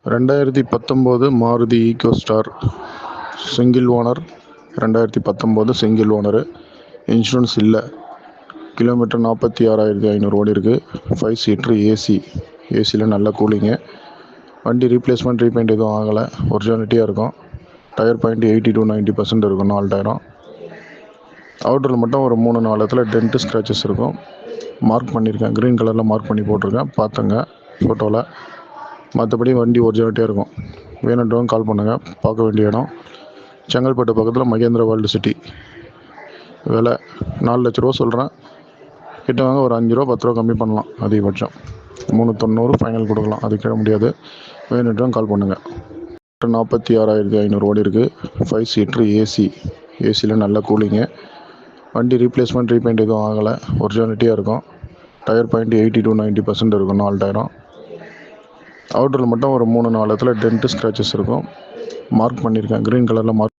2019 Maruti Eeco star single owner. 2019 single owner. Insurance இல்லை. Kilometre 46,500 ஓடி இருக்குது. 5 சீட்ரு ஏசி. ஏசியில் நல்ல கூலிங்கு. வண்டி ரீப்ளேஸ்மெண்ட் ரீபெயிண்ட் எதுவும் ஆகலை. ஒரிஜினாலிட்டியாக இருக்கும். டயர் பாயிண்ட் 80 to 90% இருக்கும். 4 டயரும். அவுட்டரில் மட்டும் ஒரு 3-4 இடத்துல டென்ட்டு ஸ்க்ராச்சஸ் இருக்கும். மார்க் பண்ணியிருக்கேன். க்ரீன் கலரில் மார்க் பண்ணி போட்டிருக்கேன். பார்த்துங்க ஃபோட்டோவில். மற்றபடி வண்டி ஒரிஜினாலிட்டியாக இருக்கும். வேணுன்றவங்க கால் பண்ணுங்கள். பார்க்க வேண்டிய இடம் செங்கல்பட்டு பக்கத்தில் மகேந்திரா வேர்ல்டு சிட்டி. விலை 4 லட்ச ரூபா சொல்கிறேன். கிட்ட வாங்க ஒரு 5 ரூபா 10 ரூபா கம்மி பண்ணலாம். அதிகபட்சம் 390 ஃபைனல் கொடுக்கலாம். அது கிட்ட முடியாது. வேணுன்றவங்க கால் பண்ணுங்கள். 46,500 ஓடி இருக்குது. 5 சீட்ரு ஏசி. ஏசியில் நல்ல கூலிங்கு. வண்டி ரீப்ளேஸ்மெண்ட் ரீபெயிண்ட் எதுவும் ஆகலை. ஒரிஜினாலிட்டியாக இருக்கும். டயர் பாயிண்ட் 80 to 90% இருக்கும். 4 டயரும். அவுட்டரில் மட்டும் ஒரு 3-4 இடத்துல டென்ட்டு ஸ்க்ராச்சஸ் இருக்கும். மார்க் பண்ணியிருக்கேன். க்ரீன் கலரில் மார்க்